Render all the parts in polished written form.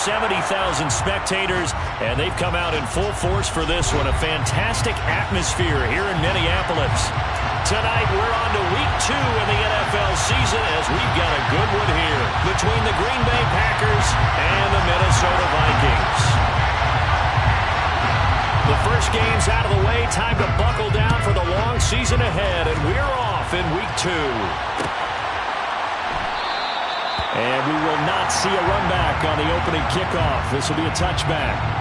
70,000 spectators, and they've come out in full force for this one. A fantastic atmosphere here in Minneapolis. Tonight, we're on to week 2 in the NFL season as we've got a good one here between the Green Bay Packers and the Minnesota Vikings. The first game's out of the way. Time to buckle down for the long season ahead, and we're off in week 2. And we will not see a run back on the opening kickoff. This will be a touchback.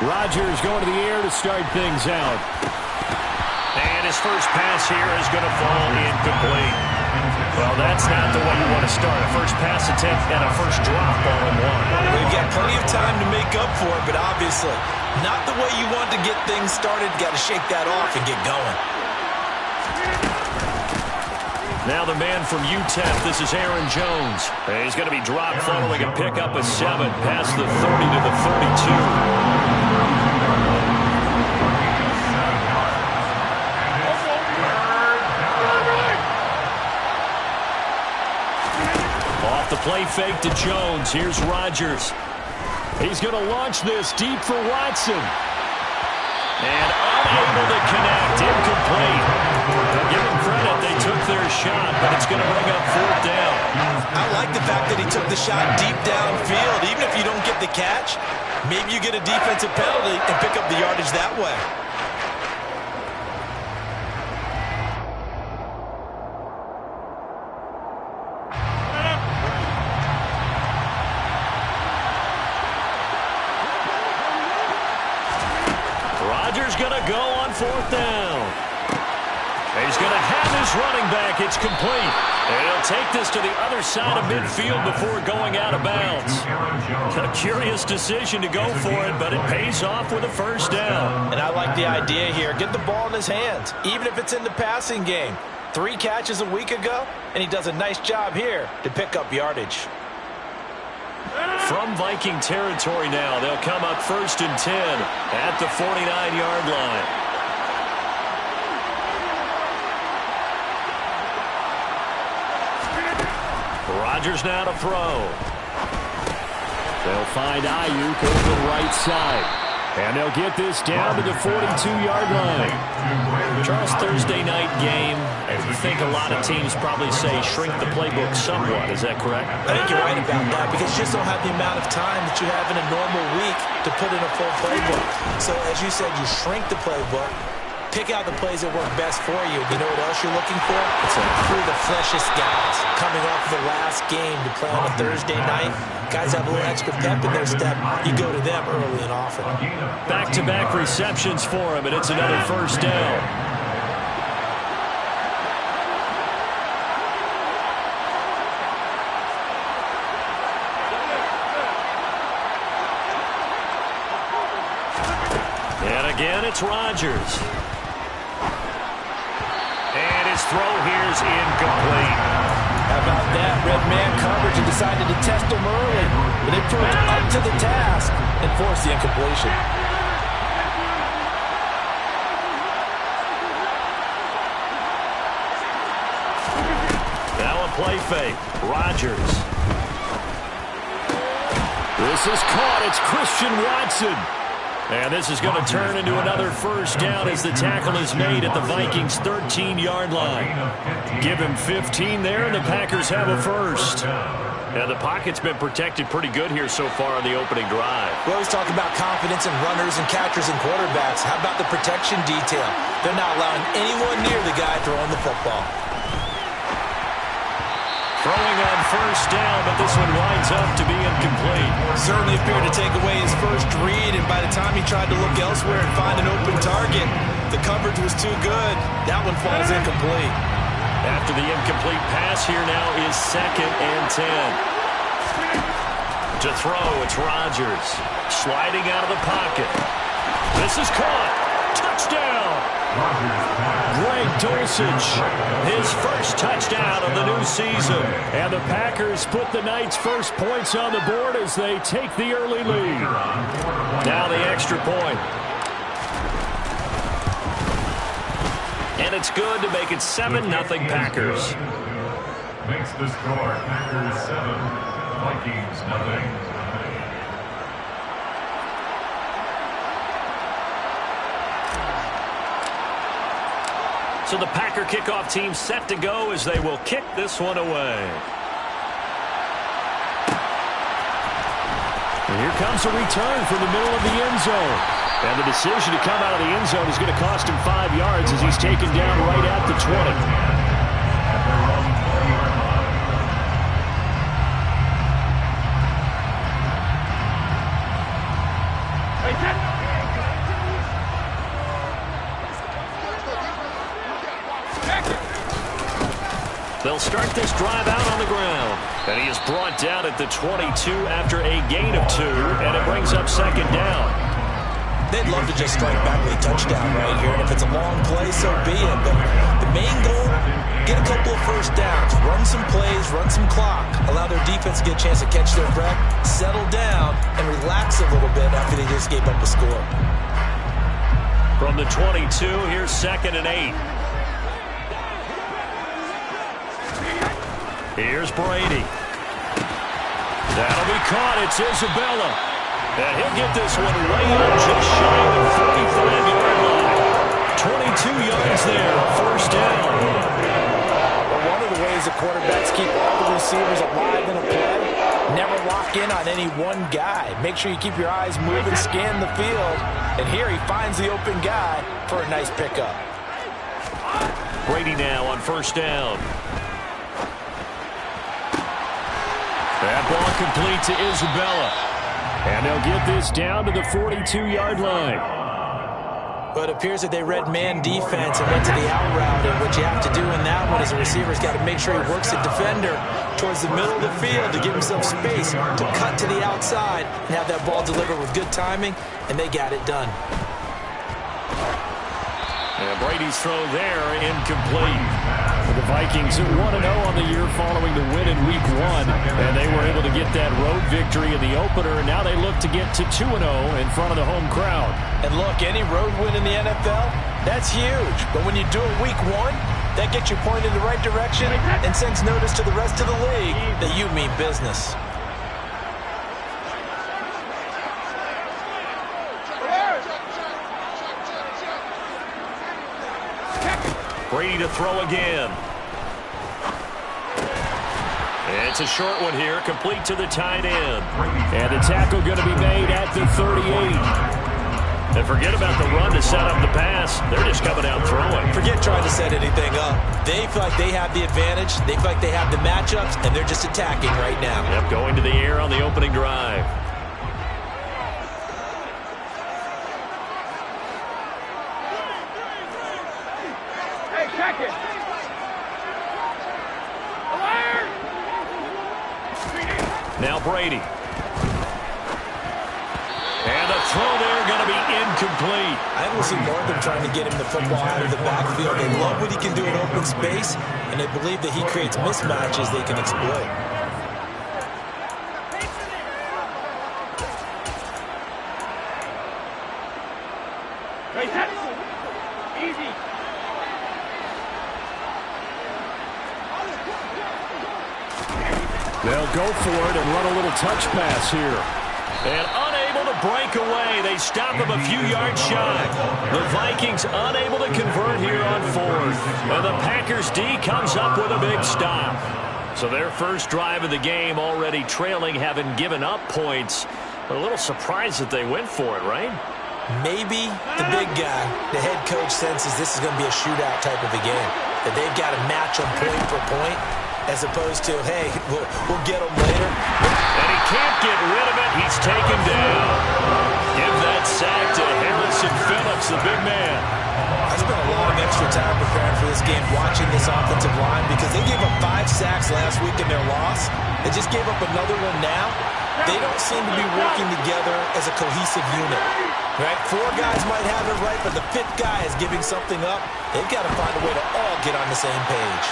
Rodgers going to the air to start things out. And his first pass here is going to fall incomplete. Well, that's not the way you want to start. A first pass attempt and a first drop all in one. They've got plenty of time to make up for it, but obviously not the way you want to get things started. Got to shake that off and get going. Now the man from UTEP, this is Aaron Jones. He's going to be dropped following a pickup of 7 past the 30 to the 32. Off the play fake to Jones. Here's Rodgers. He's going to launch this deep for Watson. And unable to connect. Incomplete. Now give him credit. They took their shot, but it's going to bring up 4th down. I like the fact that he took the shot deep downfield. Even if you don't get the catch, maybe you get a defensive penalty and pick up the yardage that way. Rodgers going to go on 4th down. He's going to have his running back. It's complete. And he'll take this to the other side of midfield before going out of bounds. A curious decision to go for it, but it pays off with a first down. And I like the idea here. Get the ball in his hands, even if it's in the passing game. 3 catches a week ago, and he does a nice job here to pick up yardage. From Viking territory now, they'll come up 1st and 10 at the 49-yard line. Rodgers now to throw. They'll find Ayuk over the right side. And they'll get this down to the 42-yard line. Charles, Thursday night game, I think a lot of teams probably say shrink the playbook somewhat. Is that correct? I think you're right about that because you just don't have the amount of time that you have in a normal week to put in a full playbook. So as you said, you shrink the playbook, pick out the plays that work best for you. You know what else you're looking for? It's through the freshest guys coming off the last game to play on a Thursday night. Guys have a little extra pep in their step. You go to them early and often. Back-to-back receptions for him, and it's another first down. And again, it's Rodgers. And his throw here's incomplete. How about that? Red man coverage and decided to test him early. But they proved up to the task and forced the incompletion. Now a play fake. Rodgers. This is caught. It's Christian Watson. And this is going to turn into another first down as the tackle is made at the Vikings' 13-yard line. Give him 15 there, and the Packers have a first. Now, the pocket's been protected pretty good here so far on the opening drive. We always talk about confidence in runners and catchers and quarterbacks. How about the protection detail? They're not allowing anyone near the guy throwing the football. Throwing on first down, but this one winds up to be incomplete. Certainly appeared to take away his first read, and by the time he tried to look elsewhere and find an open target, the coverage was too good. That one falls incomplete. After the incomplete pass, here now is 2nd and 10. To throw, it's Rodgers. Sliding out of the pocket. This is caught. Touchdown. Greg Dulcich, his first touchdown of the new season. And the Packers put the Knights' first points on the board as they take the early lead. Now the extra point. And it's good to make it 7-0 Packers. Makes the score Packers 7, Vikings 0. So the Packer kickoff team set to go as they will kick this one away. And here comes a return from the middle of the end zone. And the decision to come out of the end zone is going to cost him 5 yards as he's taken down right at the 20. They'll start this drive out on the ground. And he is brought down at the 22 after a gain of 2, and it brings up 2nd down. They'd love to just strike back with a touchdown right here, and if it's a long play, so be it. But the main goal, get a couple of first downs, run some plays, run some clock, allow their defense to get a chance to catch their breath, settle down, and relax a little bit after they just gave up a score. From the 22, here's 2nd and 8. Here's Brady. That'll be caught. It's Isabella. And he'll get this one way up just shy of the 45-yard line. 22 yards there, first down. Well, one of the ways the quarterbacks keep all the receivers alive in a play, never lock in on any one guy. Make sure you keep your eyes moving, scan the field. And here he finds the open guy for a nice pickup. Brady now on first down. That ball complete to Isabella. And they'll get this down to the 42-yard line. But it appears that they read man defense and went to the out route. And what you have to do in that one is the receiver's got to make sure he works the defender towards the middle of the field to give himself space to cut to the outside and have that ball delivered with good timing, and they got it done. And Brady's throw there, incomplete. The Vikings at 1-0 on the year following the win in Week 1. And they were able to get that road victory in the opener, and now they look to get to 2-0 in front of the home crowd. And look, any road win in the NFL, that's huge. But when you do it Week 1, that gets you pointed in the right direction and sends notice to the rest of the league that you mean business. Brady to throw again. It's a short one here, complete to the tight end. And the tackle going to be made at the 38. And forget about the run to set up the pass. They're just coming out throwing. Forget trying to set anything up. They feel like they have the advantage. They feel like they have the matchups, and they're just attacking right now. Yep, going to the air on the opening drive. Now Brady. And the throw there going to be incomplete. I will see more of them trying to get him the football out of the backfield. They love what he can do in open space, and they believe that he creates mismatches they can exploit. Easy. They'll go for it and run a little touch pass here. And unable to break away. They stop him a few yards shy. The Vikings unable to convert here on 4th. And the Packers D comes up with a big stop. So their first drive of the game already trailing, having given up points. But a little surprised that they went for it, right? Maybe the big guy, the head coach, senses this is going to be a shootout type of a game. That they've got to match them point for point. as opposed to, hey, we'll get him later. And he can't get rid of it. He's taken down. Give that sack to Harrison Phillips, the big man. I spent a long extra time preparing for this game watching this offensive line because they gave up 5 sacks last week in their loss. They just gave up another one now. They don't seem to be working together as a cohesive unit. Right? 4 guys might have it right, but the 5th guy is giving something up. They've got to find a way to all get on the same page.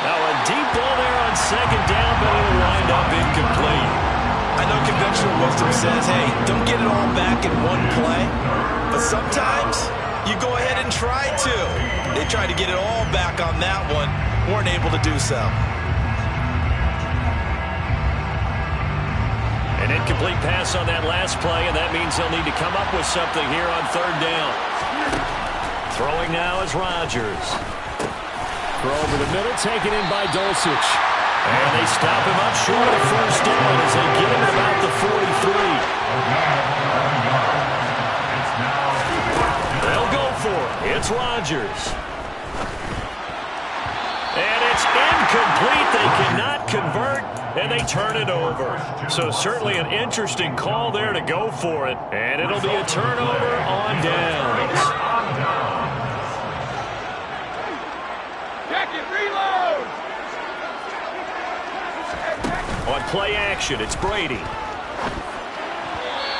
Now a deep ball there on second down, but it'll wind up incomplete. I know conventional wisdom says, hey, don't get it all back in one play. But sometimes you go ahead and try to. They tried to get it all back on that one. Weren't able to do so. An incomplete pass on that last play, and that means they'll need to come up with something here on third down. Throwing now is Rodgers. Throw over the middle, taken in by Dulcich. And they stop him up short of first down as they get him about the 43. They'll go for it. It's Rodgers. And it's incomplete. They cannot convert, and they turn it over. So certainly an interesting call there to go for it. And it'll be a turnover on downs. On play action, it's Brady.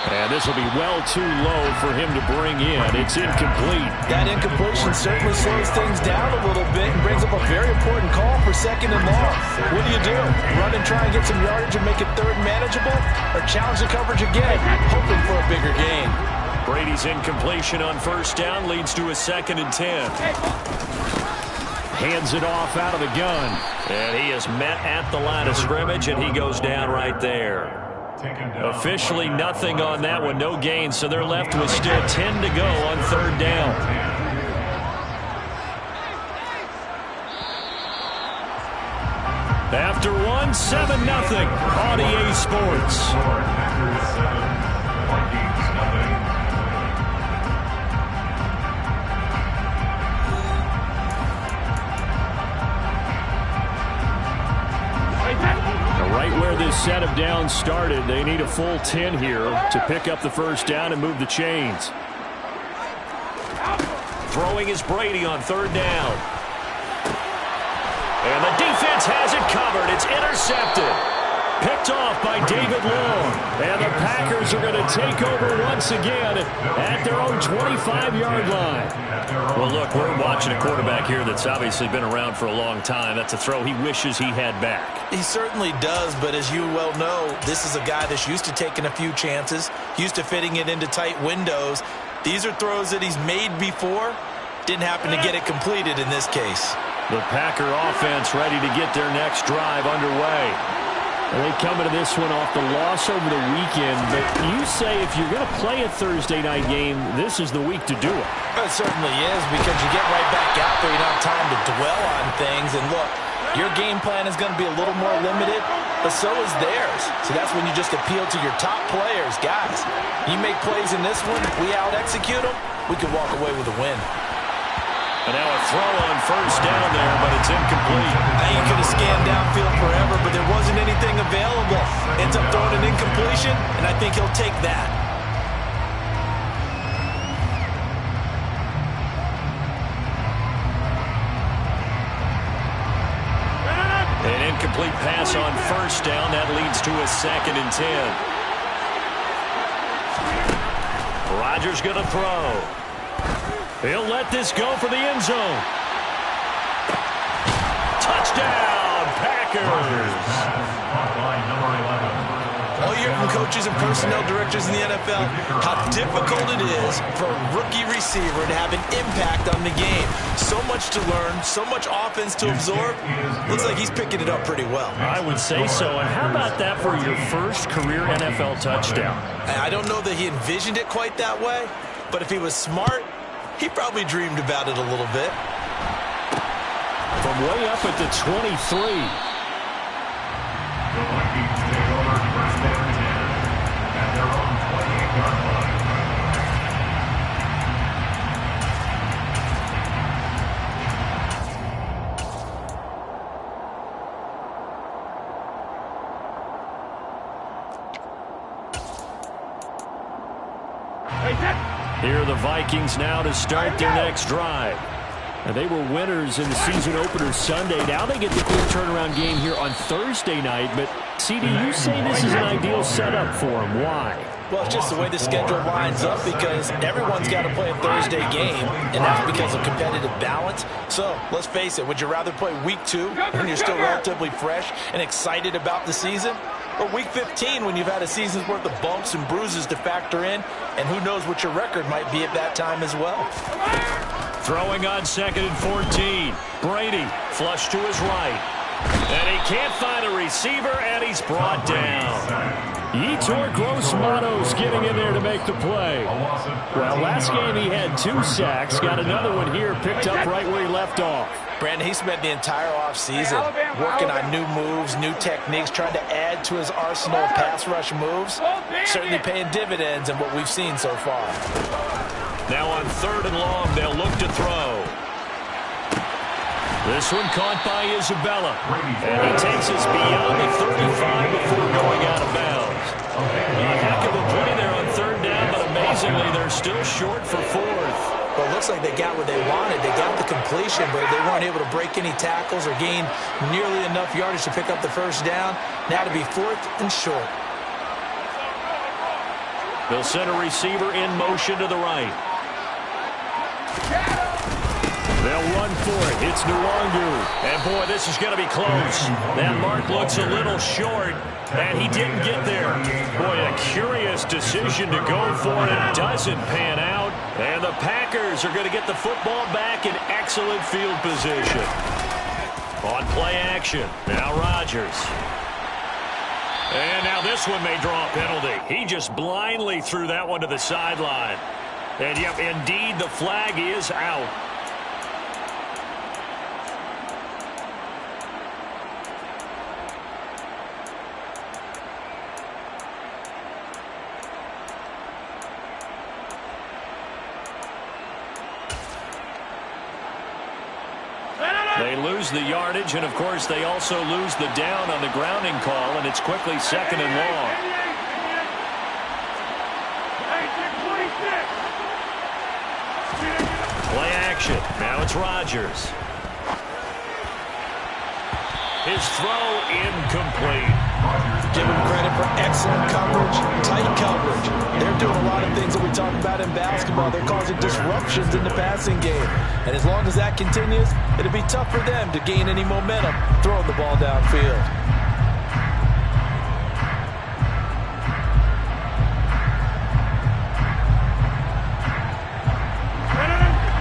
And this will be well too low for him to bring in. It's incomplete. That incompletion certainly slows things down a little bit and brings up a very important call for second and long. What do? Run and try and get some yardage and make it third manageable? Or challenge the coverage again, hoping for a bigger gain? Brady's incompletion on first down leads to a 2nd and 10. Hands it off out of the gun. And he is met at the line of scrimmage, and he goes down right there. Officially nothing on that one, no gain, so they're left with still 10 to go on third down. After one, 7-0, on EA Sports. Right where this set of downs started, they need a full 10 here to pick up the first down and move the chains. Throwing is Brady on third down. And the defense has it covered. It's intercepted. Picked off by David Long. And the Packers are going to take over once again at their own 25-yard line. Well, look, we're watching a quarterback here that's obviously been around for a long time. That's a throw he wishes he had back. He certainly does, but as you well know, this is a guy that's used to taking a few chances, used to fitting it into tight windows. These are throws that he's made before. Didn't happen to get it completed in this case. The Packer offense ready to get their next drive underway. And they come into this one off the loss over the weekend, but you say if you're going to play a Thursday night game, this is the week to do it. It certainly is, because you get right back out there. You don't have time to dwell on things. And look, your game plan is going to be a little more limited, but so is theirs. So that's when you just appeal to your top players. Guys, you make plays in this one, we out-execute them, we could walk away with a win. And now a throw on first down there, but it's incomplete. Now you could have scanned downfield forever, but there wasn't anything available. Ends up throwing an incompletion, and I think he'll take that. An incomplete pass on first down. That leads to a 2nd and 10. Rodgers going to throw. He'll let this go for the end zone. Touchdown, Packers. All year from coaches and personnel directors in the NFL, how difficult it is for a rookie receiver to have an impact on the game. So much to learn, so much offense to absorb. Looks like he's picking it up pretty well. I would say so. And how about that for your first career NFL touchdown? I don't know that he envisioned it quite that way, but if he was smart, he probably dreamed about it a little bit. From way up at the 23. The Vikings take over first and 10 at their own 28-yard line. Here are the Vikings now to start their next drive. And they were winners in the season opener Sunday. Now they get the quick turnaround game here on Thursday night. But, CD, you say this is an ideal setup for them. Why? Well, it's just the way the schedule lines up because everyone's got to play a Thursday game, and that's because of competitive balance. So, let's face it, would you rather play week 2 when you're still relatively fresh and excited about the season? Or week 15 when you've had a season's worth of bumps and bruises to factor in, and who knows what your record might be at that time as well. Throwing on 2nd and 14. Brady flush to his right. And he can't find a receiver, and he's brought down. Yetur Gross-Matos getting in there to make the play. Well, last game he had 2 sacks. Got another one here, picked up right where he left off. Brandon, he spent the entire offseason working on new moves, new techniques, trying to add to his arsenal of pass rush moves. Certainly paying dividends in what we've seen so far. Now on 3rd and long, they'll look to throw. This one caught by Isabella. And he takes us beyond the 35 before going out of bounds. A heck of a play there on 3rd down, but amazingly, they're still short for 4th. Well, it looks like they got what they wanted. They got the completion, but they weren't able to break any tackles or gain nearly enough yardage to pick up the 1st down. Now to be 4th and short. They'll send a receiver in motion to the right. They'll run for it. It's Nwangu. And, boy, this is going to be close. That mark looks a little short, and he didn't get there. Boy, a curious decision to go for it. Doesn't pan out. And the Packers are going to get the football back in excellent field position. On play action. Now Rodgers. And now this one may draw a penalty. He just blindly threw that one to the sideline. And, yep, indeed, the flag is out. They lose the yardage, and, of course, they also lose the down on the grounding call, and it's quickly 2nd and long. Play action. Now it's Rodgers. His throw incomplete. Give him credit for excellent coverage, tight coverage. They're doing a lot of things that we talk about in basketball. They're causing disruptions in the passing game. And as long as that continues, it'll be tough for them to gain any momentum throwing the ball downfield.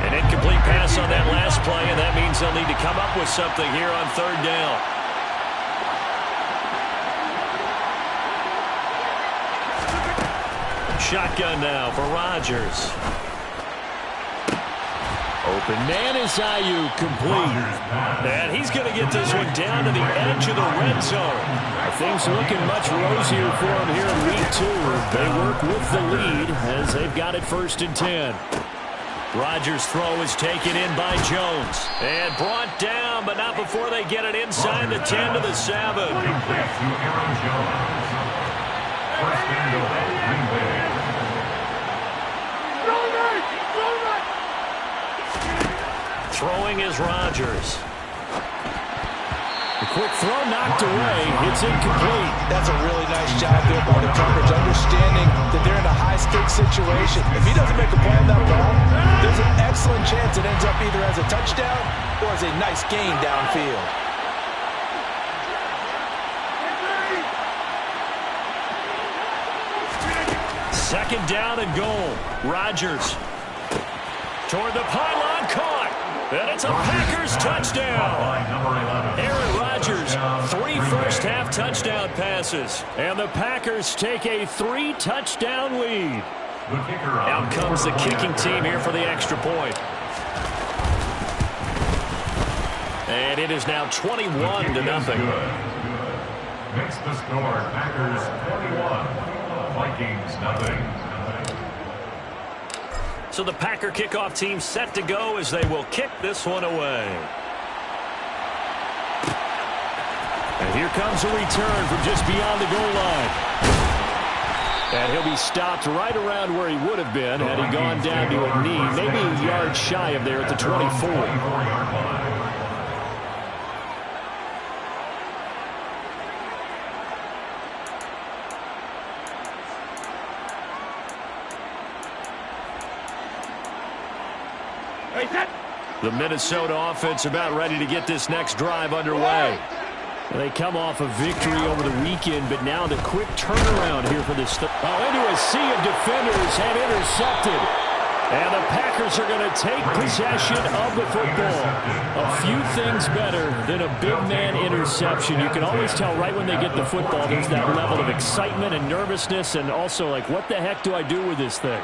An incomplete pass on that last play, and that means they'll need to come up with something here on 3rd down. Shotgun now for Rodgers. Open man is Ayuk, complete. And he's going to get this one down to the edge of the red zone. Things looking much rosier for him here in week 2. They work with the lead as they've got it 1st and 10. Rodgers' throw is taken in by Jones. And brought down, but not before they get it inside the 10 to the 7. Throwing is Rodgers. The quick throw knocked away. It's incomplete. That's a really nice job there by the coverage, understanding that they're in a high-stakes situation. If he doesn't make a play on that ball, there's an excellent chance it ends up either as a touchdown or as a nice gain downfield. Second down and goal. Rodgers toward the pylon, caught. And it's a Packers touchdown. Aaron Rodgers, 3 first-half touchdown passes. And the Packers take a 3-touchdown lead. Out comes the kicking team here for the extra point. And it is now 21-0. Makes the score Packers 21, Vikings nothing. So the Packer kickoff team set to go as they will kick this one away. And here comes a return from just beyond the goal line. And he'll be stopped right around where he would have been had he gone down to a knee, maybe a yard shy of there at the 24. The Minnesota offense about ready to get this next drive underway. They come off a victory over the weekend, but now the quick turnaround here for this. Into a sea of defenders and intercepted. And the Packers are going to take possession of the football. A few things better than a big man interception. You can always tell right when they get the football, there's that level of excitement and nervousness, and also like, what the heck do I do with this thing?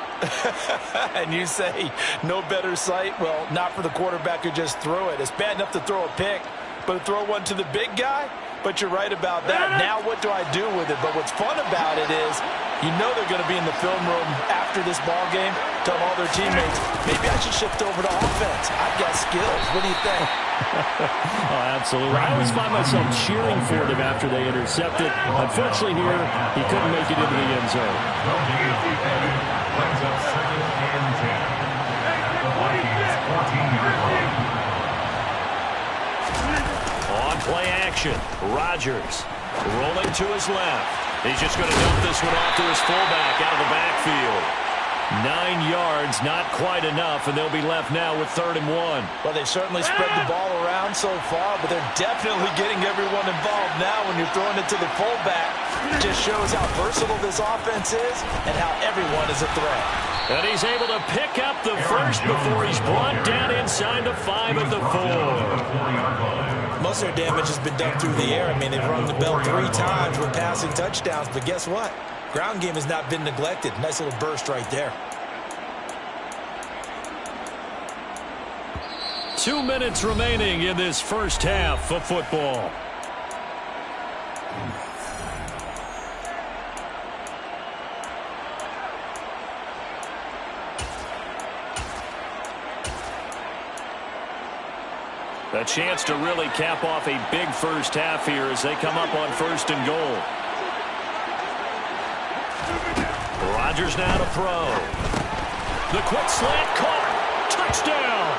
And you say, no better sight? Well, not for the quarterback who just threw it. It's bad enough to throw a pick, but to throw one to the big guy? But you're right about that. Now what do I do with it? But what's fun about it is you know they're going to be in the film room after this ball game, telling all their teammates, maybe I should shift over to offense. I've got skills. What do you think? Oh, absolutely. I always find myself cheering for them after they intercept it. Unfortunately here, he couldn't make it into the end zone. On play action, Rodgers rolling to his left. He's just going to dump this one off to his fullback out of the backfield. 9 yards, not quite enough, and they'll be left now with 3rd and 1. Well, they certainly spread the ball around so far, but they're definitely getting everyone involved now when you're throwing it to the fullback. It just shows how versatile this offense is and how everyone is a threat. And he's able to pick up the first before he's brought down inside the 5 at the 4. Most of their damage has been done through the air. I mean, they've rung the bell 3 times with passing touchdowns, but guess what? Ground game has not been neglected. Nice little burst right there. 2 minutes remaining in this first half of football. A chance to really cap off a big first half here as they come up on 1st and goal. Rodgers now to throw. The quick slant caught. Touchdown.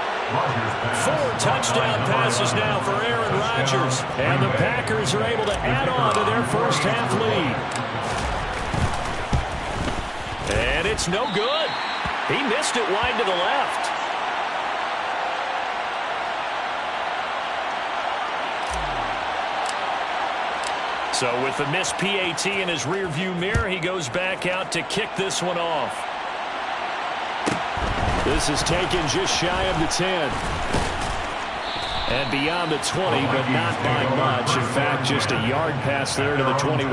4 touchdown passes now for Aaron Rodgers. And the Packers are able to add on to their first half lead. And it's no good. He missed it wide to the left. So with the missed PAT in his rearview mirror, he goes back out to kick this one off. This is taken just shy of the 10. And beyond the 20, but not by much. In fact, just a yard pass there to the 21.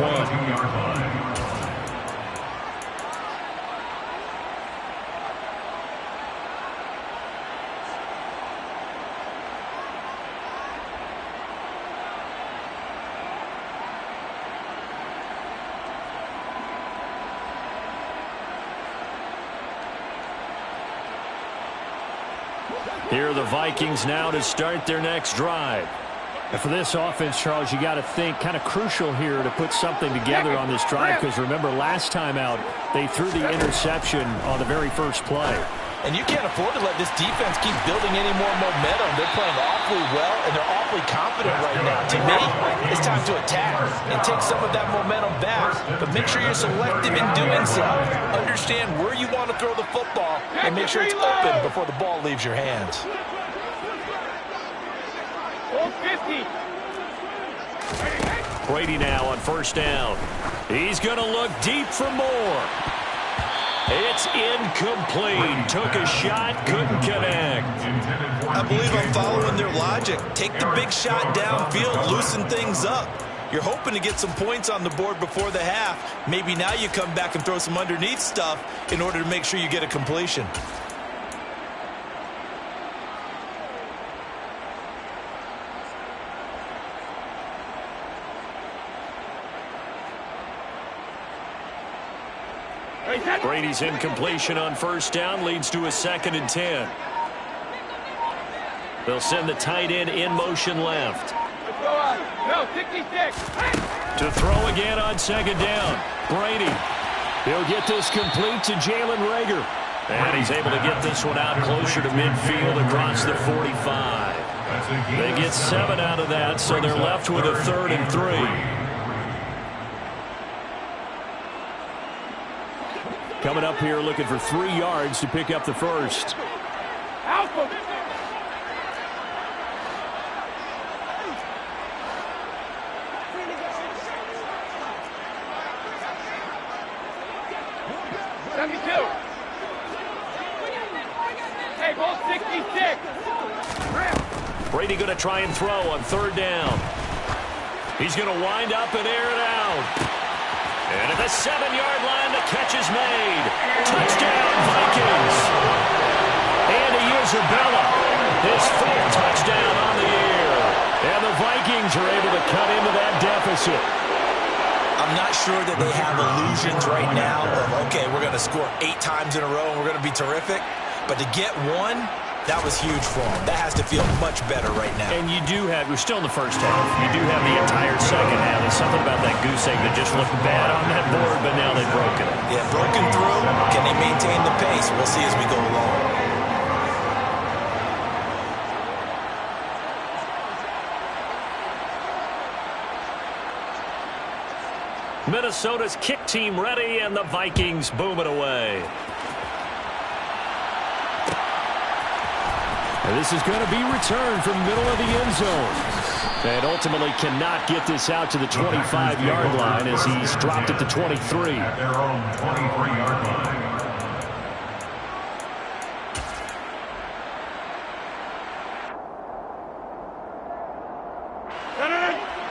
Here are the Vikings now to start their next drive. And for this offense, Charles, you got to think kind of crucial here to put something together on this drive, because remember last time out they threw the interception on the very first play. And you can't afford to let this defense keep building any more momentum. They're playing awfully well, and they're awfully confident right now. To me, it's time to attack and take some of that momentum back. But make sure you're selective in doing so. Understand where you want to throw the football, and make sure it's open before the ball leaves your hands. 50. Brady now on 1st down. He's going to look deep for more. It's incomplete. Took a shot, couldn't connect. I believe I'm following their logic. Take the big shot downfield, loosen things up. You're hoping to get some points on the board before the half. Maybe now you come back and throw some underneath stuff in order to make sure you get a completion. Brady's incompletion on 1st down leads to a 2nd and 10. They'll send the tight end in motion left. No, 66. To throw again on 2nd down. Brady He'll get this complete to Jalen Reagor. And he's able to get this one out closer to midfield across the 45. They get 7 out of that, so they're left with a 3rd and 3. Coming up here looking for 3 yards to pick up the first. Alpha. Hey, ball 66. Brady going to try and throw on 3rd down. He's going to wind up and air it out. And at the 7-yard line, the catch is made. Touchdown, Vikings. Andy Isabella, his 4th touchdown on the year. And the Vikings are able to cut into that deficit. I'm not sure that they have illusions right now of, okay, we're going to score 8 times in a row and we're going to be terrific. But to get 1, that was huge for them. That has to feel much better right now. And you do have, we're still in the first half. You do have the entire second half. There's something about that goose egg that just looked bad on that board, but now they've broken it. Yeah, broken through. Can they maintain the pace? We'll see as we go along. Minnesota's kick team ready, and the Vikings boom it away. And this is going to be returned from middle of the end zone. And ultimately cannot get this out to the 25-yard line as he's dropped it to 23. At their own 23-yard line.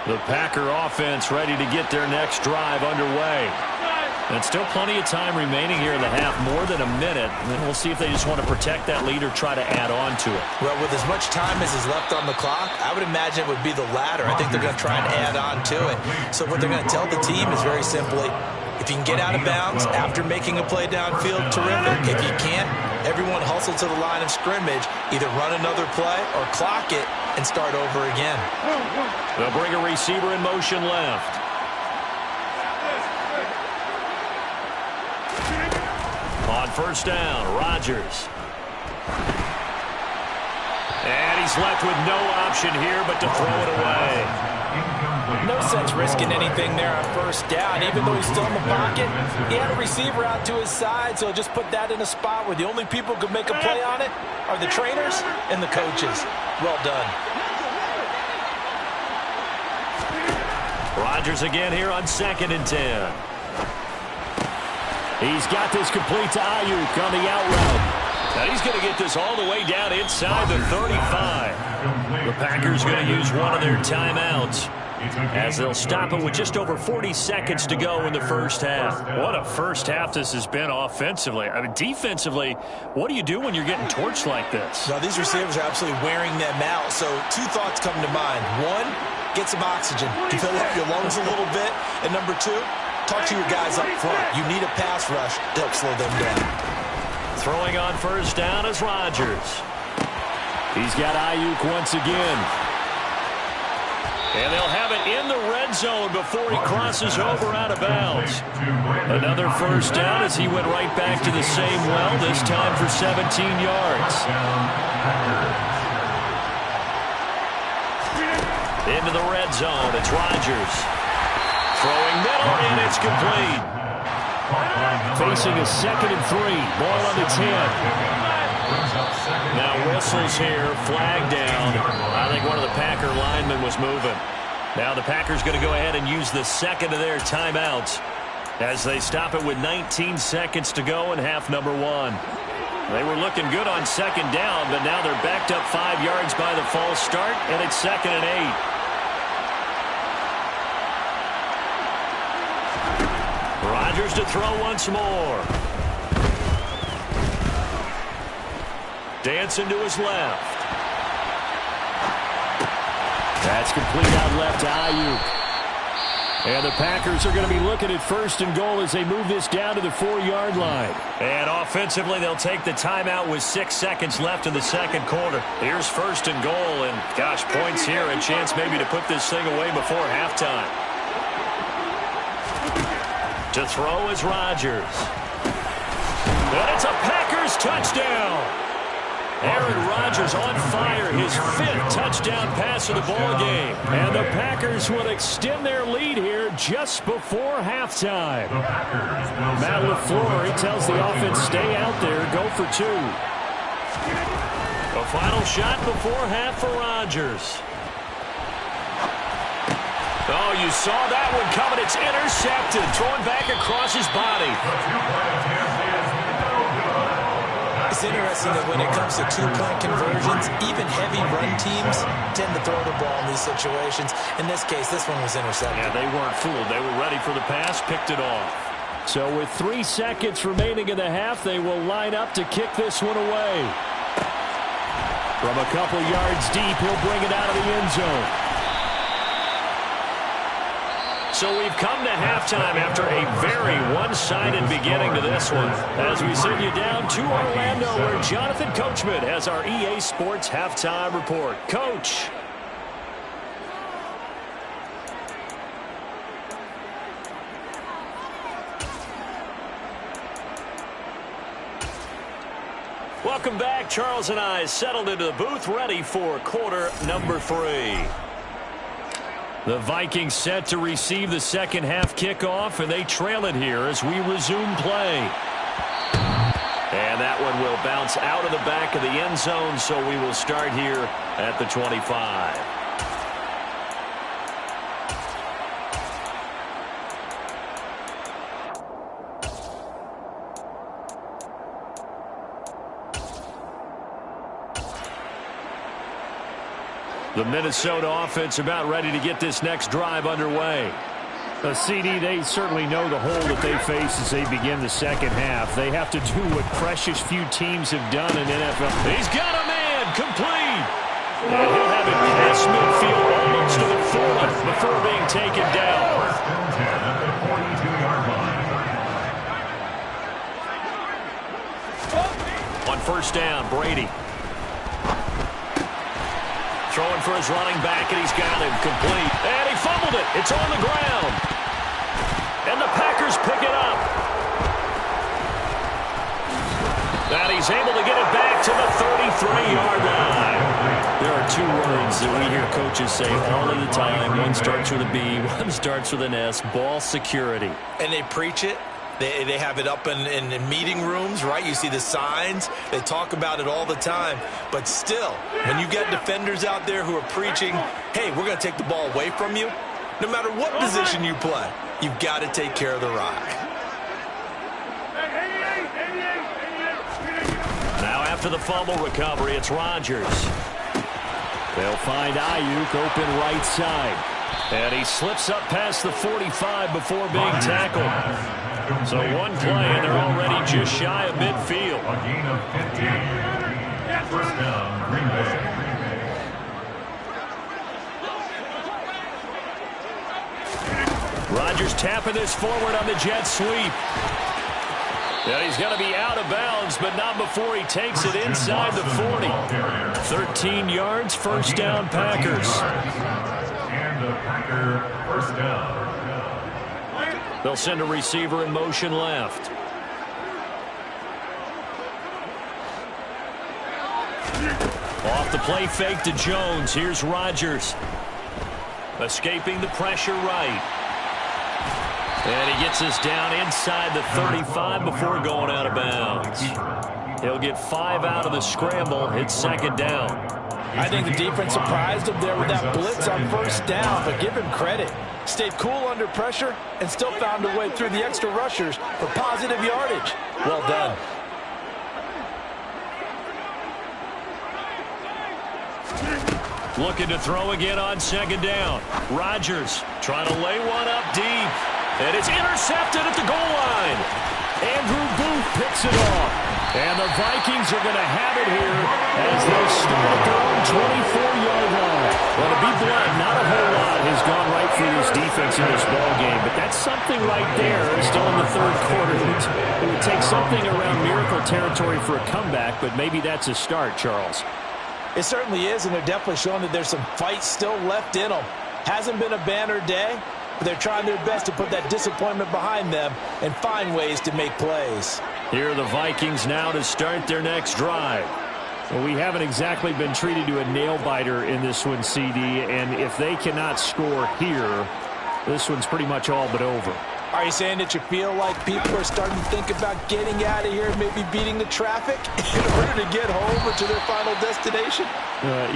The Packer offense ready to get their next drive underway. And still plenty of time remaining here in the half, more than a minute. And then we'll see if they just want to protect that lead or try to add on to it. Well, with as much time as is left on the clock, I would imagine it would be the latter. I think they're going to try and add on to it. So what they're going to tell the team is very simply, if you can get out of bounds after making a play downfield, terrific. If you can't, everyone hustle to the line of scrimmage, either run another play or clock it and start over again. They'll bring a receiver in motion left. On 1st down, Rodgers. And he's left with no option here but to throw it away. No sense risking anything there on 1st down. Even though he's still in the pocket, he had a receiver out to his side, so just put that in a spot where the only people who could make a play on it are the trainers and the coaches. Well done. Rodgers again here on 2nd and 10. He's got this complete to Ayuk on the out route. Now he's going to get this all the way down inside the 35. The Packers going to use one of their timeouts as they'll stop it with just over 40 seconds to go in the first half. What a first half this has been offensively. I mean, defensively, what do you do when you're getting torched like this? Now, these receivers are absolutely wearing them out. So 2 thoughts come to mind. 1, get some oxygen to fill up your lungs a little bit. And number 2, talk to your guys up front. You need a pass rush to help slow them down. Throwing on 1st down is Rodgers. He's got Ayuk once again. And they'll have it in the red zone before he crosses over out of bounds. Another 1st down as he went right back to the same well, this time for 17 yards. Into the red zone, it's Rodgers. Throwing middle, and it's complete. Facing a 2nd and 3, ball on the 10. Now whistles here, flag down. I think one of the Packer linemen was moving. Now the Packers going to go ahead and use the 2nd of their timeouts as they stop it with 19 seconds to go in half number 1. They were looking good on 2nd down, but now they're backed up 5 yards by the false start, and it's 2nd and 8. Rodgers to throw once more. Dancing to his left. That's complete out left to Ayuk. And the Packers are going to be looking at 1st and goal as they move this down to the 4-yard line. And offensively, they'll take the timeout with 6 seconds left in the 2nd quarter. Here's 1st and goal, and gosh, points here, a chance maybe to put this thing away before halftime. To throw is Rodgers. And it's a Packers touchdown. Aaron Rodgers on fire, his 5th touchdown pass of the ball game. And the Packers will extend their lead here just before halftime. Matt LaFleur, he tells the offense, stay out there, go for 2. A final shot before half for Rodgers. Oh, you saw that one coming. It's intercepted, thrown back across his body. It's interesting that when it comes to two-point conversions, even heavy run teams tend to throw the ball in these situations. In this case, this one was intercepted. Yeah, they weren't fooled. They were ready for the pass, picked it off. So with 3 seconds remaining in the half, they will line up to kick this one away. From a couple yards deep, he'll bring it out of the end zone. So we've come to halftime after a very one-sided beginning to this one. As we send you down to Orlando, where Jonathan Coachman has our EA Sports Halftime Report. Coach. Welcome back. Charles and I settled into the booth, ready for quarter number 3. The Vikings set to receive the second half kickoff, and they trail it here as we resume play. And that one will bounce out of the back of the end zone, so we will start here at the 25. The Minnesota offense about ready to get this next drive underway. CD, they certainly know the hole that they face as they begin the second half. They have to do what precious few teams have done in NFL. He's got a man, complete. And he'll have it past midfield almost to the 40 before being taken down. On first down, Brady. Throwing for his running back, and he's got him complete. And he fumbled it. It's on the ground. And the Packers pick it up. And he's able to get it back to the 33-yard line. There are 2 words that we hear coaches say all of the time. One starts with a B, one starts with an S, ball security. And they preach it. They have it up in meeting rooms, right? You see the signs. They talk about it all the time. But still, when you get defenders out there who are preaching, hey, we're going to take the ball away from you, no matter what position you play, you've got to take care of the rock. Now after the fumble recovery, it's Rodgers. They'll find Ayuk open right side. And he slips up past the 45 before being tackled. So one play, and they're already just shy of midfield. A gain of 15. First down, Green Bay. Rodgers tapping this forward on the jet sweep. And he's going to be out of bounds, but not before he takes it inside the 40. 13 yards, first down, Packers. And the Packer first down. They'll send a receiver in motion left. Off the play fake to Jones. Here's Rodgers. Escaping the pressure right. And he gets us down inside the 35 before going out of bounds. He'll get 5 out of the scramble. It's second down. I think the defense surprised him there with that blitz on first down, but give him credit. Stayed cool under pressure and still found a way through the extra rushers for positive yardage. Well done. Looking to throw again on second down. Rodgers trying to lay one up deep. And it's intercepted at the goal line. Andrew Booth picks it off. And the Vikings are going to have it here as they start at their own 24-yard line. Well, to be blunt, not a whole lot has gone right for this defense in this ballgame, but that's something right there still in the third quarter. It would take something around miracle territory for a comeback, but maybe that's a start, Charles. It certainly is, and they're definitely showing that there's some fight still left in them. Hasn't been a banner day, but they're trying their best to put that disappointment behind them and find ways to make plays. Here are the Vikings now to start their next drive. Well, we haven't exactly been treated to a nail-biter in this one, CD, and if they cannot score here, this one's pretty much all but over. Are you saying that you feel like people are starting to think about getting out of here and maybe beating the traffic in order to get home or to their final destination?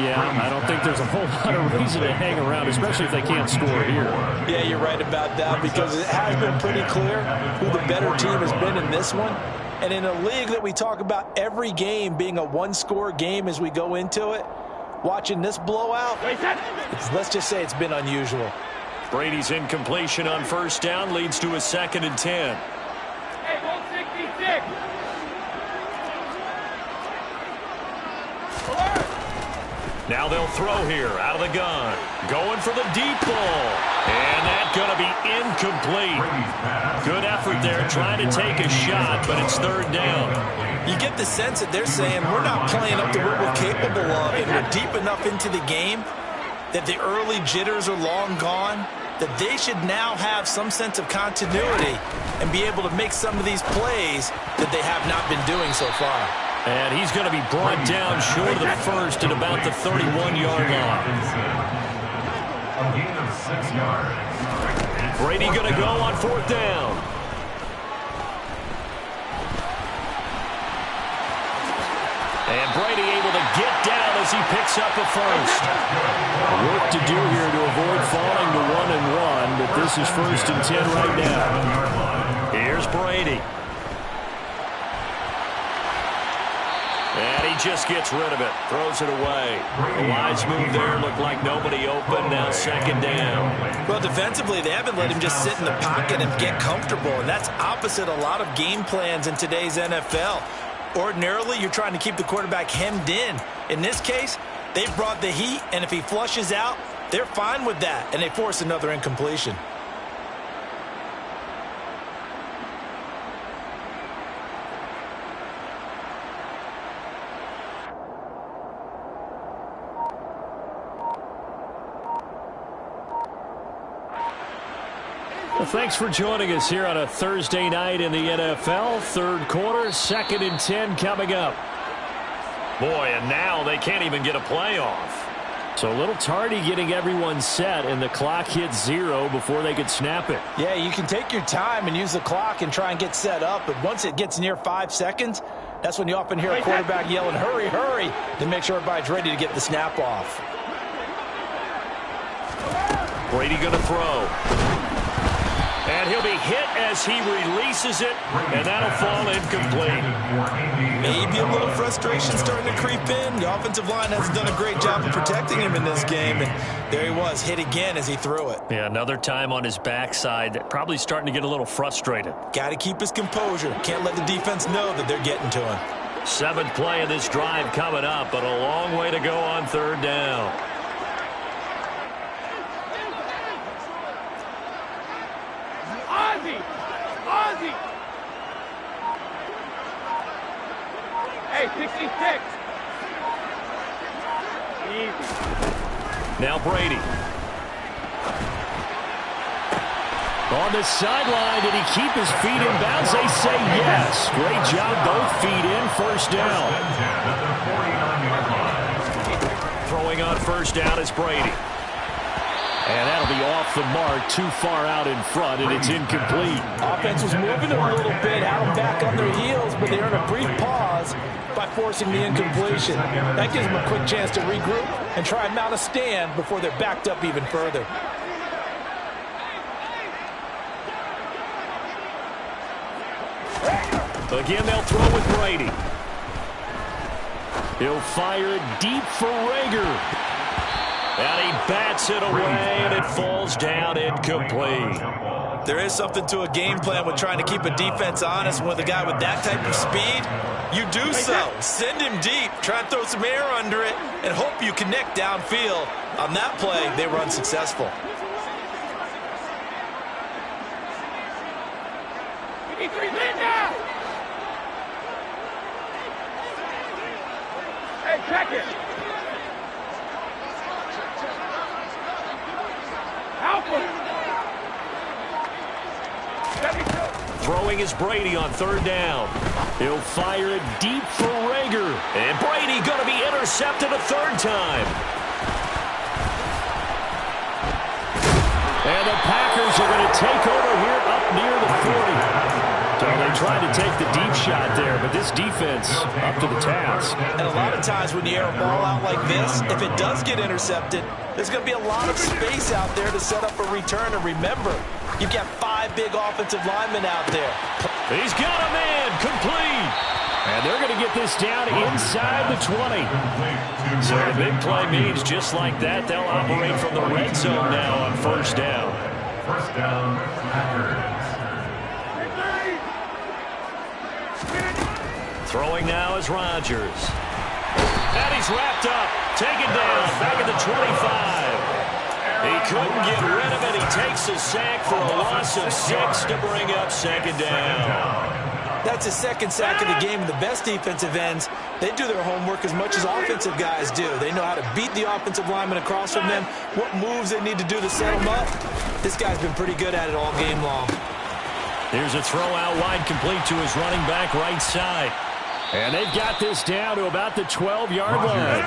Yeah, I don't think there's a whole lot of reason to hang around, especially if they can't score here. Yeah, you're right about that, because it has been pretty clear who the better team has been in this one. And in a league that we talk about every game being a one-score game as we go into it, watching this blowout, let's just say it's been unusual. Brady's incompletion on first down leads to a 2nd and 10. Hey, 166. Now they'll throw here out of the gun. Going for the deep ball. And that's going to be incomplete. Good effort there trying to take a shot, but it's 3rd down. You get the sense that they're saying we're not playing up to what we're capable of, and we're deep enough into the game that the early jitters are long gone, that they should now have some sense of continuity and be able to make some of these plays that they have not been doing so far. And he's going to be brought down short of the first at about the 31-yard line. A gain of 6 yards. Brady going to go on 4th down. And Brady able to get down as he picks up a first. Work to do here to avoid falling to 1-1, but this is 1st and 10 right now. Here's Brady. And he just gets rid of it. Throws it away. A wise move there. Looked like nobody open. Now 2nd down. Well, defensively, they haven't let him just sit in the pocket and get comfortable, and that's opposite a lot of game plans in today's NFL. Ordinarily, you're trying to keep the quarterback hemmed in. In this case, they've brought the heat, and if he flushes out, they're fine with that, and they force another incompletion. Well, thanks for joining us here on a Thursday night in the NFL. 3rd quarter, 2nd and 10 coming up. Boy, and now they can't even get a play off. So a little tardy getting everyone set, and the clock hits 0 before they could snap it. Yeah, you can take your time and use the clock and try and get set up, but once it gets near 5 seconds, that's when you often hear a quarterback yelling, hurry, hurry, to make sure everybody's ready to get the snap off. Brady going to throw. And he'll be hit as he releases it, and that'll fall incomplete. Maybe a little frustration starting to creep in. The offensive line hasn't done a great job of protecting him in this game, and there he was, hit again as he threw it. Yeah, another time on his backside, probably starting to get a little frustrated. Got to keep his composure. Can't let the defense know that they're getting to him. 7th play of this drive coming up, but a long way to go on 3rd down. Ozzy! Hey, 66! Easy. Now Brady. On the sideline, did he keep his feet in bounds? They say yes. Great job, both feet in, 1st down. Throwing on 1st down is Brady. And that'll be off the mark, too far out in front, and it's incomplete. Offense was moving a little bit, had them back on their heels, but they earned a brief pause by forcing the incompletion. That gives them a quick chance to regroup and try and mount a stand before they're backed up even further. Again, they'll throw with Brady. He'll fire it deep for Rager. And he bats it away, and it falls down incomplete. There is something to a game plan with trying to keep a defense honest with a guy with that type of speed. You do so. Send him deep. Try and throw some air under it and hope you connect downfield. On that play, they were unsuccessful. Hey, check it. Alpha. Throwing is Brady on third down. He'll fire it deep for Rager. And Brady going to be intercepted a third time. And the Packers are going to take over here up near the 40. So they tried to take the deep shot there, but this defense up to the task. And a lot of times when you air a ball out like this, if it does get intercepted, there's going to be a lot of space out there to set up a return. And remember, you've got 5 big offensive linemen out there. He's got a man complete. And they're going to get this down inside the 20. So the big play means just like that, they'll operate from the red zone now on first down. First down, Packers. Throwing now is Rodgers. And he's wrapped up. Taken down. Back at the 25. He couldn't get rid of it. He takes a sack for a loss of 6 to bring up second down. That's his second sack of the game. And the best defensive ends, they do their homework as much as offensive guys do. They know how to beat the offensive lineman across from them, what moves they need to do to set them up. This guy's been pretty good at it all game long. Here's a throw out wide complete to his running back right side. And they've got this down to about the 12-yard line.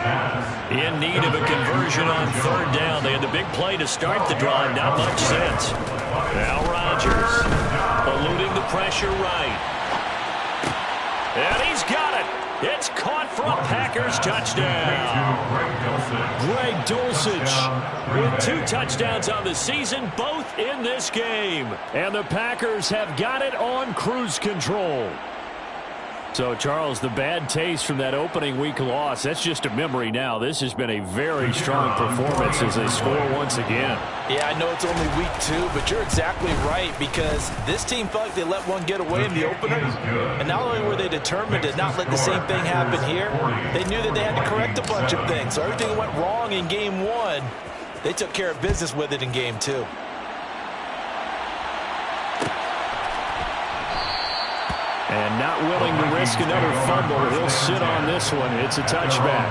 In need of a conversion on third down. They had the big play to start the drive. Not much sense. Now Rodgers eluding the pressure right. And he's got it. It's caught for a Packers touchdown. Greg Dulcich with 2 touchdowns on the season, both in this game. And the Packers have got it on cruise control. So, Charles, the bad taste from that opening week loss, that's just a memory now. This has been a very strong performance as they score once again. Yeah, I know it's only week 2, but you're exactly right because this team felt like they let one get away in the opener. And not only were they determined to not let the same thing happen here, they knew that they had to correct a bunch of things. So everything that went wrong in game 1, they took care of business with it in game 2. And not willing to risk another fumble. He'll sit on this one. It's a touchback.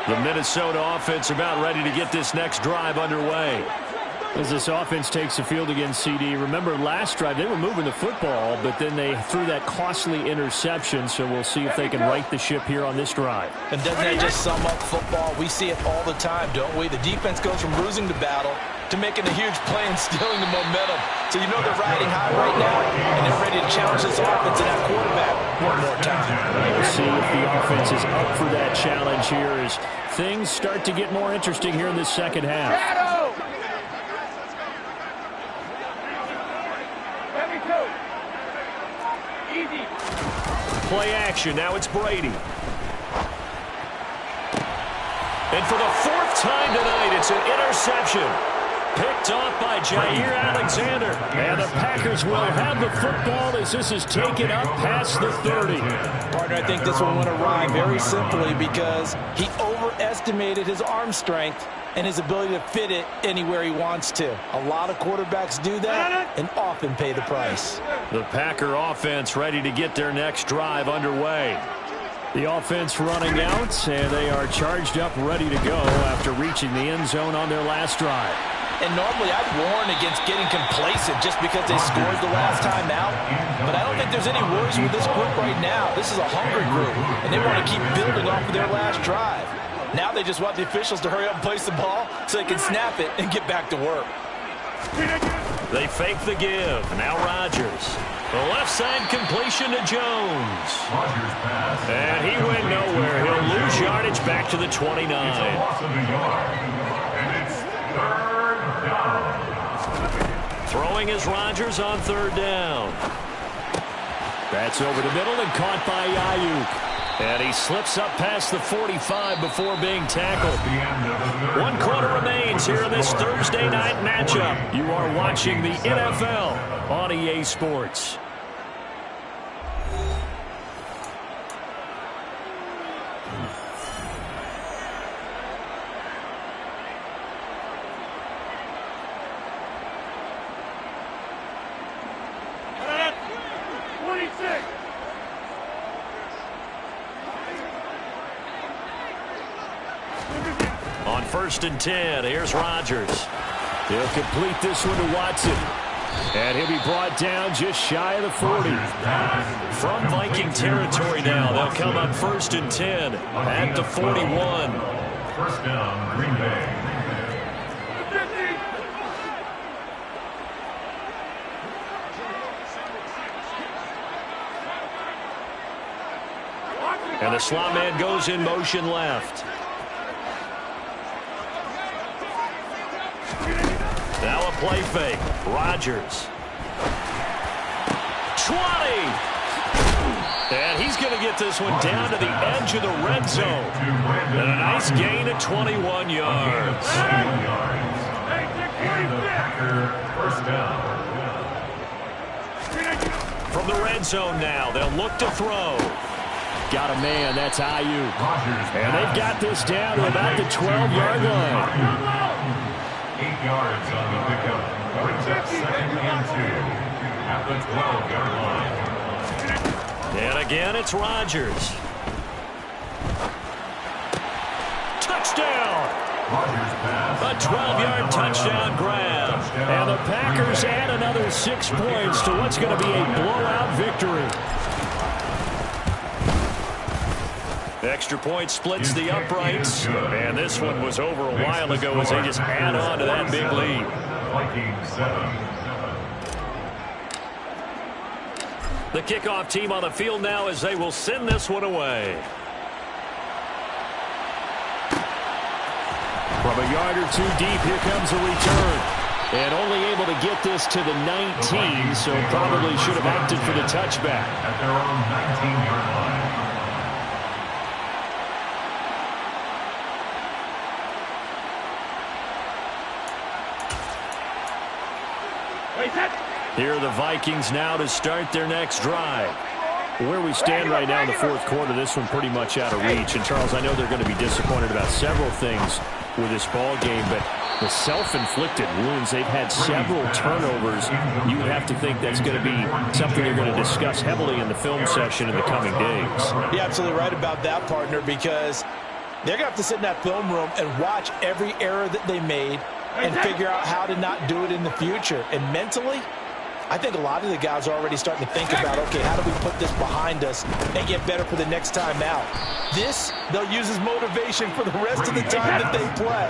The Minnesota offense about ready to get this next drive underway. As this offense takes the field against CD, remember last drive they were moving the football, but then they threw that costly interception, so we'll see if they can right the ship here on this drive. And doesn't that just sum up football? We see it all the time, don't we? The defense goes from losing the battle to making a huge play and stealing the momentum. So you know they're riding high right now, and they're ready to challenge this offense and that quarterback one more time. We'll see if the offense is up for that challenge here as things start to get more interesting here in this second half. Play action. Now it's Brady. And for the 4th time tonight, it's an interception. Picked off by Jair Alexander. And the Packers will have the football as this is taken up past the 30. Partner, I think this one went awry very simply because he overestimated his arm strength and his ability to fit it anywhere he wants to. A lot of quarterbacks do that and often pay the price. The Packer offense ready to get their next drive underway. The offense running out, and they are charged up, ready to go after reaching the end zone on their last drive. And normally I'd warn against getting complacent just because they scored the last time out. But I don't think there's any worries with this group right now. This is a hungry group, and they want to keep building off of their last drive. Now they just want the officials to hurry up and place the ball so they can snap it and get back to work. They fake the give. Now Rodgers. The left side completion to Jones. And he went nowhere. He'll lose yardage back to the 29. Throwing is Rodgers on third down. That's over the middle and caught by Ayuk. And he slips up past the 45 before being tackled. 1 quarter remains here in this Thursday night matchup. You are watching the NFL on EA Sports. 1st and 10. Here's Rodgers. He'll complete this one to Watson. And he'll be brought down just shy of the 40. From Viking territory now, they'll come up 1st and 10 at the 41. First down, Green Bay. And the slot man goes in motion left. Now a play fake. Rodgers. 20. And he's going to get this one down to the edge of the red zone. And a nice gain of 21 yards. And the Packer first down. From the red zone now, they'll look to throw. Got a man, that's Ayuk. And they've got this down to about the 12-yard line. 8 yards on the pickup. Brings up 2nd and 2 at the 12-yard line. And again, it's Rodgers. Touchdown! A 12-yard touchdown grab. And the Packers add another 6 points to what's going to be a blowout victory. Extra point splits the uprights. And this one was over a while ago as they just add on to that big lead. Vikings 7. The kickoff team on the field now as they will send this one away. From a yard or two deep, here comes a return. And only able to get this to the 19, so probably should have opted for the touchback. At their own 19-yard line. Here are the Vikings now to start their next drive. Where we stand right now in the 4th quarter, this one pretty much out of reach. And, Charles, I know they're going to be disappointed about several things with this ball game, but the self-inflicted wounds, they've had several turnovers. You would have to think that's going to be something they're going to discuss heavily in the film session in the coming days. You're absolutely right about that, partner, because they're going to have to sit in that film room and watch every error that they made and figure out how to not do it in the future. And mentally, I think a lot of the guys are already starting to think about, okay, how do we put this behind us and get better for the next time out? This, they'll use as motivation for the rest of the time that they play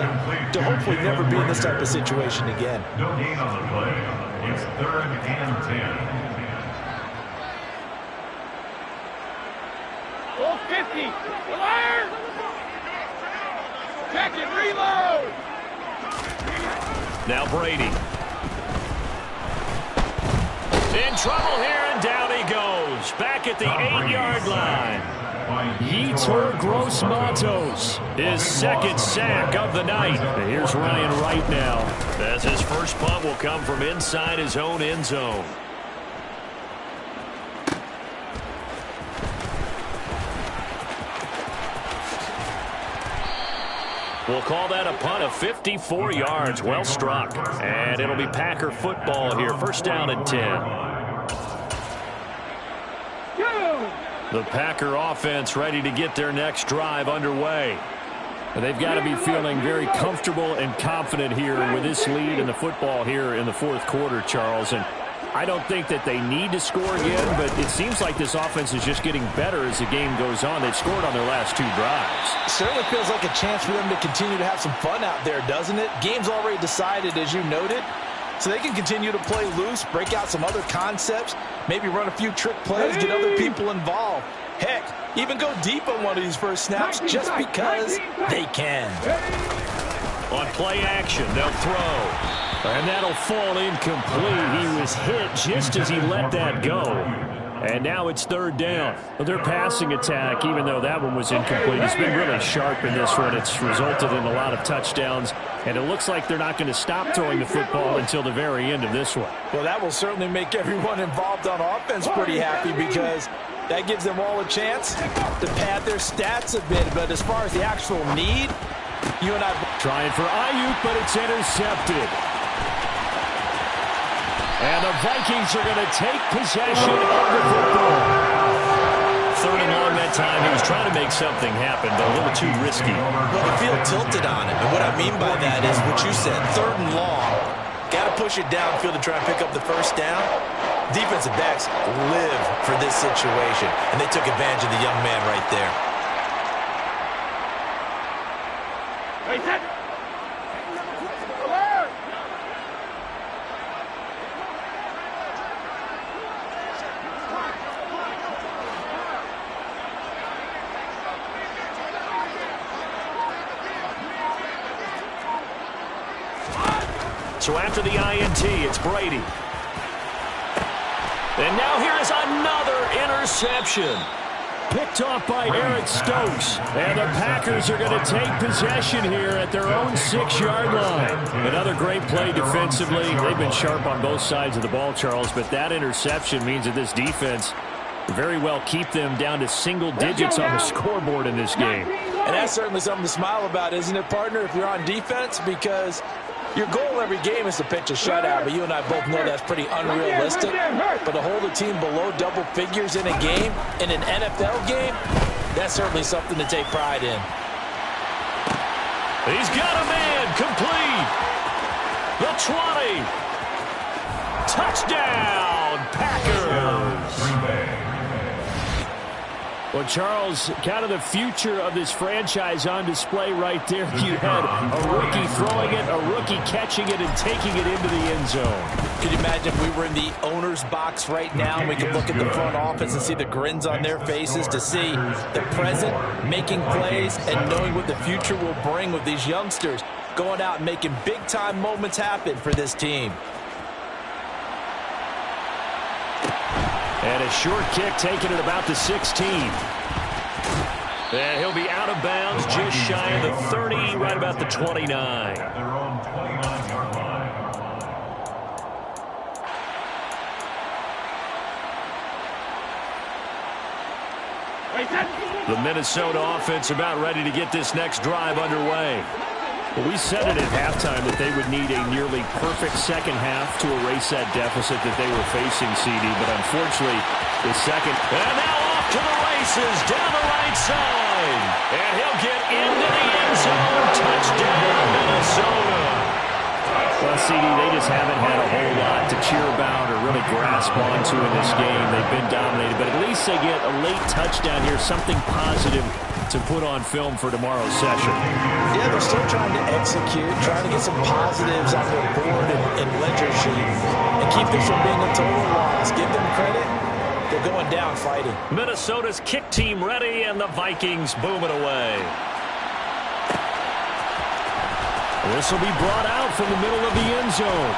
to hopefully never be in this type of situation again. No gain on the play. It's 3rd and 10. Full 50. Fire! Check it, reload! Now Brady. In trouble here, and down he goes. Back at the 8-yard line. Yetur Gross-Matos, his 2nd sack of the night. And here's Ryan Wright now, as his first punt will come from inside his own end zone. We'll call that a punt of 54 yards. Well struck. And it'll be Packer football here. 1st down and 10. The Packer offense ready to get their next drive underway. They've got to be feeling very comfortable and confident here with this lead in the football here in the 4th quarter, Charles. And I don't think that they need to score again, but it seems like this offense is just getting better as the game goes on. They've scored on their last 2 drives. Certainly feels like a chance for them to continue to have some fun out there, doesn't it? Game's already decided, as you noted, so they can continue to play loose, break out some other concepts, maybe run a few trick plays, get other people involved. Heck, even go deep on one of these first snaps just because they can. On play action, they'll throw. And that'll fall incomplete. He was hit just as he let that go. And now it's 3rd down. Their passing attack, even though that one was incomplete, has been really sharp in this one. It's resulted in a lot of touchdowns. And it looks like they're not going to stop throwing the football until the very end of this one. Well, that will certainly make everyone involved on offense pretty happy because that gives them all a chance to pad their stats a bit. But as far as the actual need, you and I... Trying for Ayuk, but it's intercepted. And the Vikings are going to take possession of the football. 3rd and long that time he was trying to make something happen, but a little too risky. Well, the field tilted on him, and what I mean by that is what you said, 3rd and long. Got to push it downfield to try and pick up the first down. Defensive backs live for this situation, and they took advantage of the young man right there. Wait, set. Alert! So after the INT, it's Brady. And now here is another interception. Picked off by Eric Stokes. And the Packers are going to take possession here at their own 6-yard line. Another great play defensively. They've been sharp on both sides of the ball, Charles, but that interception means that this defense very well keep them down to single digits on the scoreboard in this game. And that's certainly something to smile about, isn't it, partner, if you're on defense? Because your goal every game is to pitch a shutout, but you and I both know that's pretty unrealistic. But to hold a team below double figures in a game, in an NFL game, that's certainly something to take pride in. He's got a man complete. The 20. Touchdown, Packers. Well, Charles, kind of the future of this franchise on display right there. You had a rookie throwing it, a rookie catching it, and taking it into the end zone. Could you imagine if we were in the owner's box right now and we could look at the front office and see the grins on their faces, to see the present making plays and knowing what the future will bring with these youngsters going out and making big-time moments happen for this team. And a short kick taken at about the 16. And he'll be out of bounds just shy of the 30, right about the 29. At their own 29-yard line. Wait, set. The Minnesota offense about ready to get this next drive underway. Well, we said it at halftime that they would need a nearly perfect second half to erase that deficit that they were facing, CD. But unfortunately, the second. And now off to the races down the right side. And he'll get into the end zone. Touchdown, Minnesota. Well, CD, they just haven't had a whole lot to cheer about or really grasp onto in this game. They've been dominated, but at least they get a late touchdown here, something positive to put on film for tomorrow's session. Yeah, they're still trying to execute, trying to get some positives on their board and ledger sheet and keep this from being a total loss. Give them credit. They're going down fighting. Minnesota's kick team ready, and the Vikings boom it away. This will be brought out from the middle of the end zone.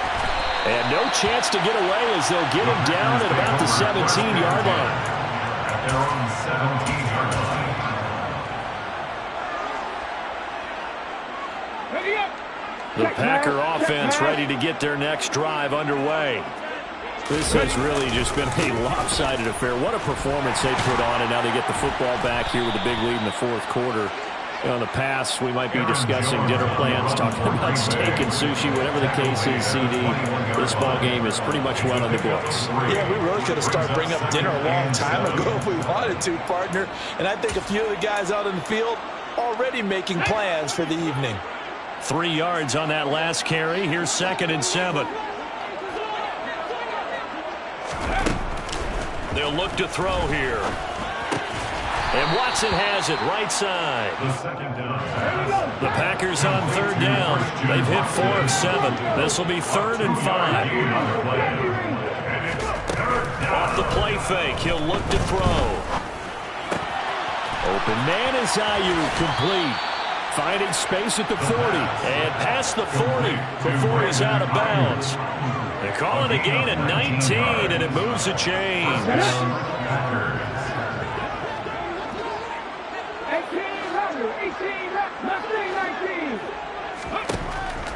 And no chance to get away as they'll get him down at about the 17-yard line. At their own 17-yard line. The Packer offense ready to get their next drive underway. This has really just been a lopsided affair. What a performance they put on, and now they get the football back here with a big lead in the fourth quarter. You know, in the past, we might be discussing dinner plans, talking about steak and sushi, whatever the case is, CD. This ball game is pretty much one on the books. Yeah, we really could have started bringing up dinner a long time ago if we wanted to, partner. And I think a few of the guys out in the field already making plans for the evening. 3 yards on that last carry. Here's 2nd and 7. They'll look to throw here. And Watson has it right side. The second down. The Packers on 3rd down. They've hit 4 of 7. This will be 3rd and 5. Off the play fake, he'll look to throw. Open man is Ayuk, complete. Finding space at the 40. And past the 40 before he's out of bounds. They call it a gain of 19, and it moves the chains.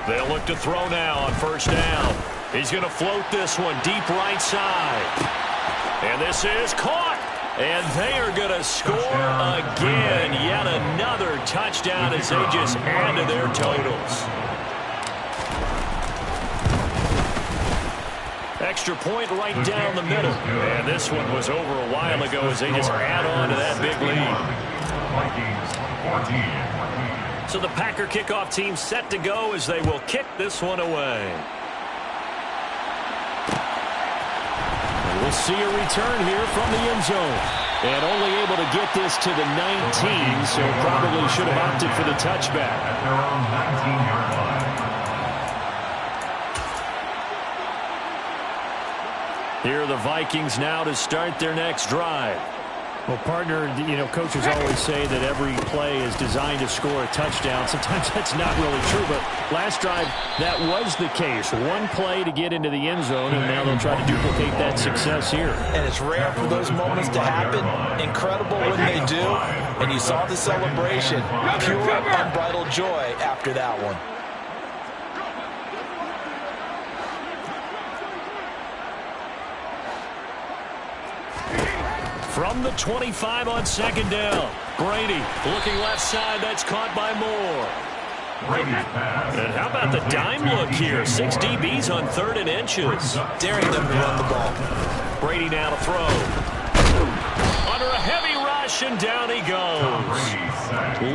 They'll look to throw now on 1st down. He's going to float this one deep right side. And this is caught. And they are going to score again. Yet another touchdown as they just add to their totals. Extra point right down the middle. And this one was over a while ago as they just add on to that big lead. So the Packer kickoff team set to go as they will kick this one away. We'll see a return here from the end zone. And only able to get this to the 19, so probably should have opted for the touchback. At their own 19-yard line. Here are the Vikings now to start their next drive. Well, partner, coaches always say that every play is designed to score a touchdown. Sometimes that's not really true, but last drive, that was the case. One play to get into the end zone, and now they'll try to duplicate that success here. And it's rare for those moments to happen. Incredible when they do. And you saw the celebration. Pure, unbridled joy after that one. From the 25 on second down. Brady looking left side. That's caught by Moore. And how about the dime look here? 6 DBs on 3rd and inches. Daring them to run the ball. Brady now to throw. Under a heavy rush, and down he goes.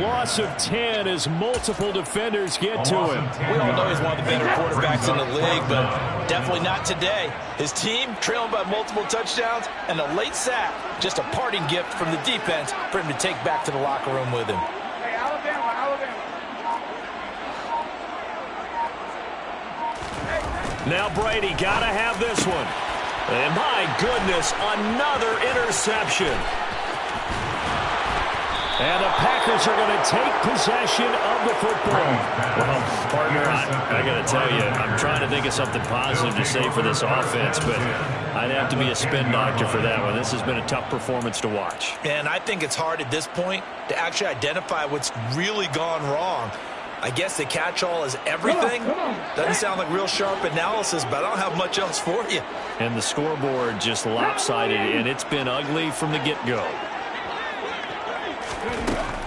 Loss of 10 as multiple defenders get to him. We all know he's one of the better quarterbacks in the league, but definitely not today. His team trailing by multiple touchdowns and a late sack. Just a parting gift from the defense for him to take back to the locker room with him. Hey, Alabama. Now Brady got to have this one. And my goodness, another interception. And the Packers are going to take possession of the football. Well, partner, I got to tell you, I'm trying to think of something positive to say for this offense, but I'd have to be a spin doctor for that one. This has been a tough performance to watch. And I think it's hard at this point to actually identify what's really gone wrong. I guess the catch-all is everything. Doesn't sound like real sharp analysis, but I don't have much else for you. And the scoreboard just lopsided, and it's been ugly from the get-go.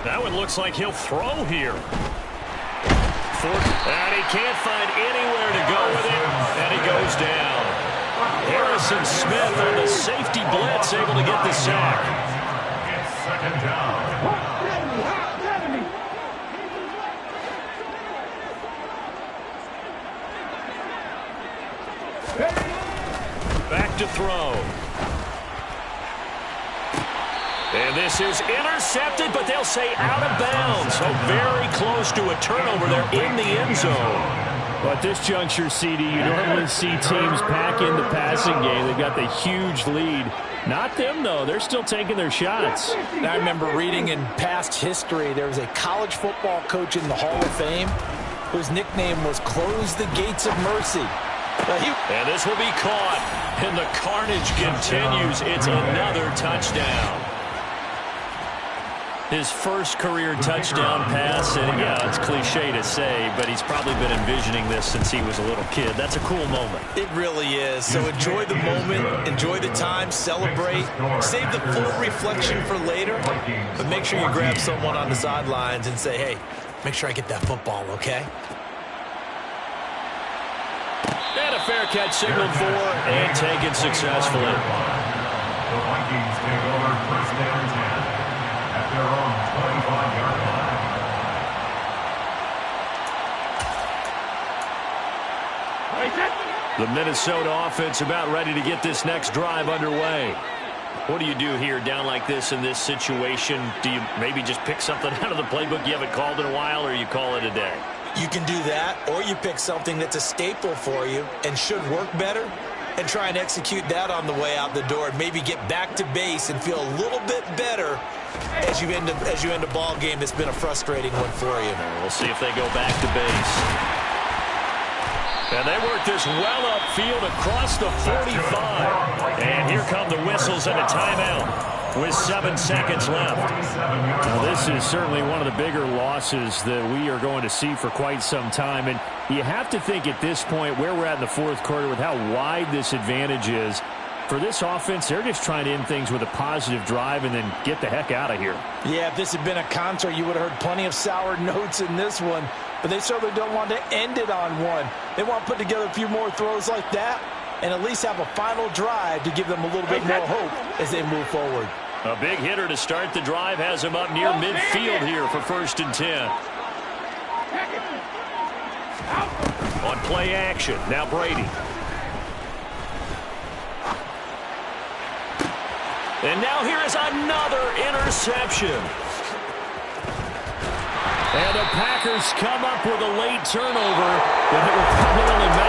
That one looks like he'll throw here. And he can't find anywhere to go with it, and he goes down. Harrison Smith on the safety blitz, able to get the sack. It's second down. Back to throw. And this is intercepted, but they'll say out of bounds. So very close to a turnover there in the end zone. But at this juncture, CD, you normally see teams pack in the passing game. They've got the huge lead. Not them, though. They're still taking their shots. I remember reading in past history, there was a college football coach in the Hall of Fame whose nickname was Close the Gates of Mercy. And this will be caught. And the carnage continues. It's another touchdown. His first career touchdown pass, and yeah, it's cliche to say, but he's probably been envisioning this since he was a little kid. That's a cool moment. It really is. So enjoy the moment, enjoy the time, celebrate, save the full reflection for later, but make sure you grab someone on the sidelines and say, hey, make sure I get that football, okay? And a fair catch signaled for and taken successfully. The Vikings take over first down 10 at their own 25-yard line. The Minnesota offense about ready to get this next drive underway. What do you do here down like this in this situation? Do you maybe just pick something out of the playbook you haven't called in a while, or you call it a day? You can do that, or you pick something that's a staple for you and should work better and try and execute that on the way out the door and maybe get back to base and feel a little bit better as you end a ball game that's been a frustrating one for you. We'll see if they go back to base. And they work this well upfield across the 45. And here come the whistles and a timeout with 7 seconds left. Now, this is certainly one of the bigger losses that we are going to see for quite some time. And you have to think at this point where we're at in the fourth quarter with how wide this advantage is. For this offense, they're just trying to end things with a positive drive and then get the heck out of here. Yeah, if this had been a concert, you would have heard plenty of sour notes in this one. But they certainly don't want to end it on one. They want to put together a few more throws like that and at least have a final drive to give them a little bit more hope as they move forward. A big hitter to start the drive has him up near midfield here for 1st and 10. On play action, now Brady. And now here is another interception. And the Packers come up with a late turnover, but it will probably only matter